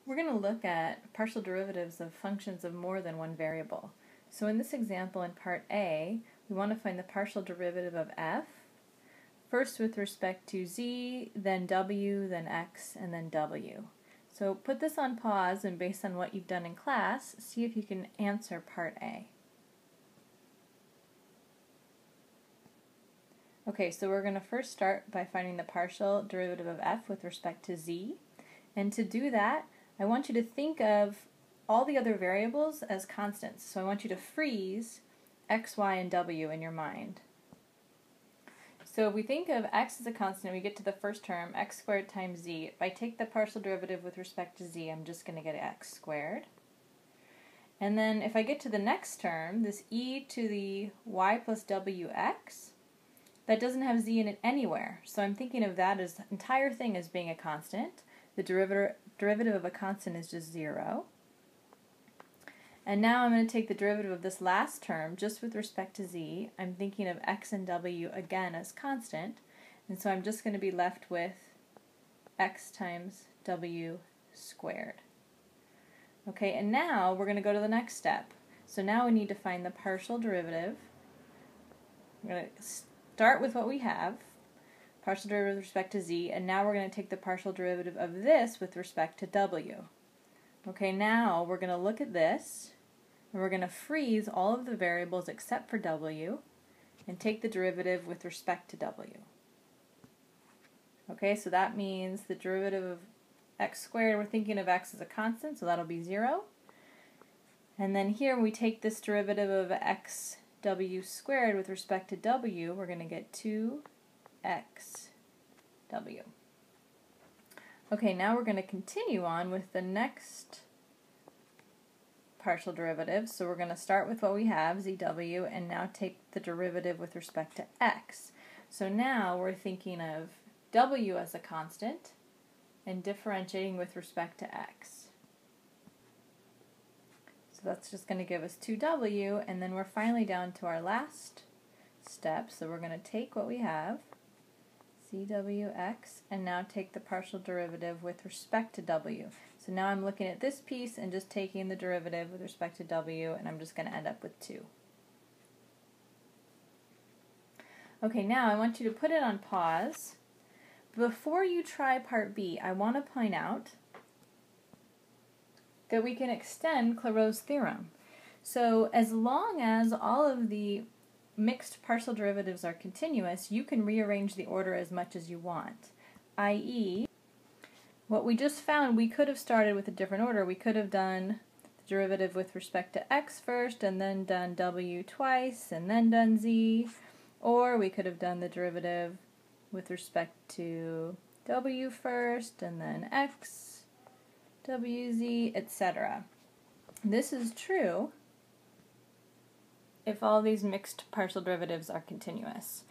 We're going to look at partial derivatives of functions of more than one variable. So in this example in part A, we want to find the partial derivative of f, first with respect to z, then w, then x, and then w. So put this on pause and based on what you've done in class, see if you can answer part A. Okay, so we're going to first start by finding the partial derivative of f with respect to z. And to do that, I want you to think of all the other variables as constants. So I want you to freeze x, y, and w in your mind. So if we think of x as a constant, we get to the first term, x squared times z. If I take the partial derivative with respect to z, I'm just going to get x squared. And then if I get to the next term, this e to the y plus wx, that doesn't have z in it anywhere. So I'm thinking of that as the entire thing as being a constant. The derivative of a constant is just 0. And now I'm going to take the derivative of this last term just with respect to z. I'm thinking of x and w again as constant. And so I'm just going to be left with x times w squared. Okay, and now we're going to go to the next step. So now we need to find the partial derivative. We're going to start with what we have, partial derivative with respect to z, and now we're going to take the partial derivative of this with respect to w. Okay, now we're going to look at this, and we're going to freeze all of the variables except for w, and take the derivative with respect to w. Okay, so that means the derivative of x squared, we're thinking of x as a constant, so that'll be 0. And then here we take this derivative of x w squared with respect to w, we're going to get 2xw. Okay, now we're going to continue on with the next partial derivative. So we're going to start with what we have, zw, and now take the derivative with respect to x. So now we're thinking of w as a constant and differentiating with respect to x. So that's just going to give us 2w, and then we're finally down to our last step. So we're going to take what we have, cwx, and now take the partial derivative with respect to w. So now I'm looking at this piece and just taking the derivative with respect to w, and I'm just going to end up with 2. Okay, now I want you to put it on pause. Before you try part B, I want to point out that we can extend Clairaut's theorem. So as long as all of the mixed partial derivatives are continuous, you can rearrange the order as much as you want. i.e., what we just found, we could have started with a different order. We could have done the derivative with respect to x first, and then done w twice, and then done z. Or we could have done the derivative with respect to w first, and then x, wz, etc. This is true if all these mixed partial derivatives are continuous.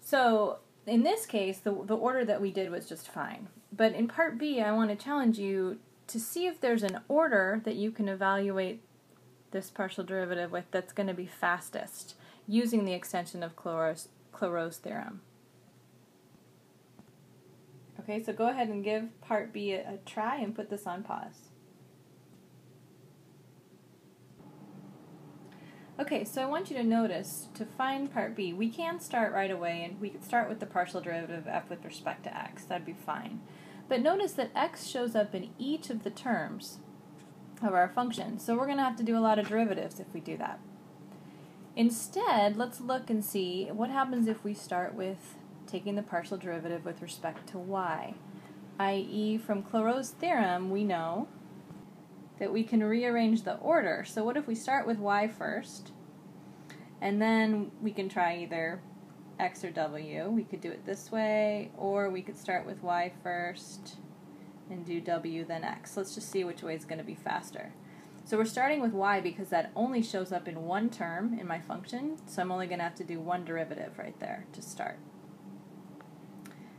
So in this case, the order that we did was just fine. But in part B, I want to challenge you to see if there's an order that you can evaluate this partial derivative with that's going to be fastest using the extension of Clairaut's theorem. Okay, so go ahead and give part B a try and put this on pause. Okay, so I want you to notice, to find part B, we can start right away, and we could start with the partial derivative of f with respect to x. That'd be fine. But notice that x shows up in each of the terms of our function, so we're going to have to do a lot of derivatives if we do that. Instead, let's look and see what happens if we start with taking the partial derivative with respect to y, i.e. from Clairaut's theorem we know that we can rearrange the order. So what if we start with y first, and then we can try either x or w. We could do it this way, or we could start with y first and do w then x. Let's just see which way is going to be faster. So we're starting with y because that only shows up in one term in my function, so I'm only going to have to do one derivative right there to start.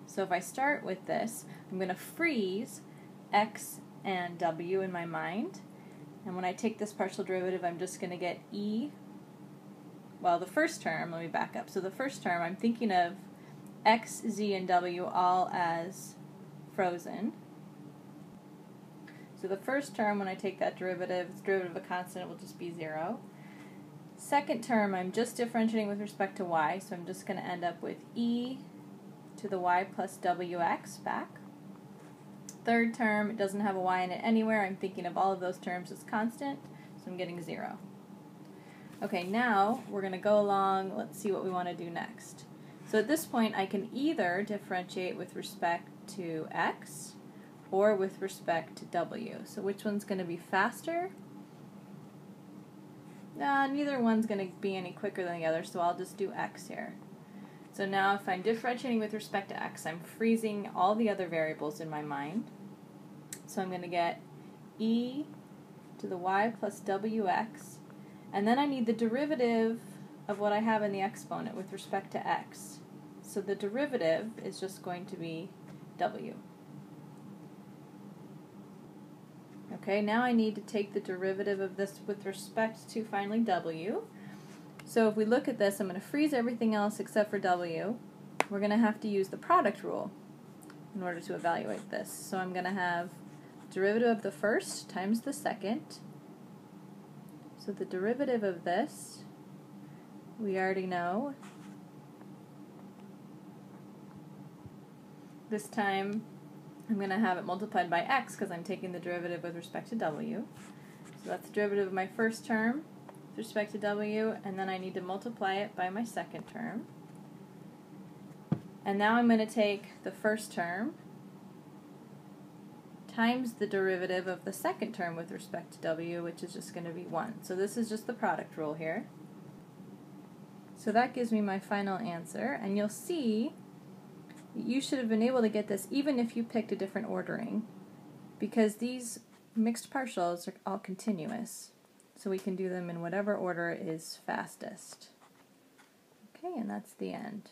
So if I start with this, I'm going to freeze x and w in my mind, and when I take this partial derivative, I'm just going to get e, well, the first term, let me back up. So the first term, I'm thinking of x, z, and w all as frozen. So the first term, when I take that derivative, its derivative of a constant, it will just be 0. Second term, I'm just differentiating with respect to y, so I'm just going to end up with e to the y plus wx back. Third term, it doesn't have a y in it anywhere. I'm thinking of all of those terms as constant, so I'm getting 0. Okay, now we're going to go along. Let's see what we want to do next. So at this point, I can either differentiate with respect to x or with respect to w. So which one's going to be faster? Neither one's going to be any quicker than the other, so I'll just do x here. So now if I'm differentiating with respect to x, I'm freezing all the other variables in my mind. So I'm going to get e to the y plus wx, and then I need the derivative of what I have in the exponent with respect to x. So the derivative is just going to be w. Okay, now I need to take the derivative of this with respect to finally w. So if we look at this, I'm going to freeze everything else except for w. We're going to have to use the product rule in order to evaluate this. So I'm going to have derivative of the first times the second. So the derivative of this, we already know. This time I'm going to have it multiplied by x because I'm taking the derivative with respect to w. So that's the derivative of my first term with respect to w, and then I need to multiply it by my second term. And now I'm going to take the first term times the derivative of the second term with respect to w, which is just going to be 1. So this is just the product rule here. So that gives me my final answer, and you'll see you should have been able to get this even if you picked a different ordering, because these mixed partials are all continuous, so we can do them in whatever order is fastest. Okay, and that's the end.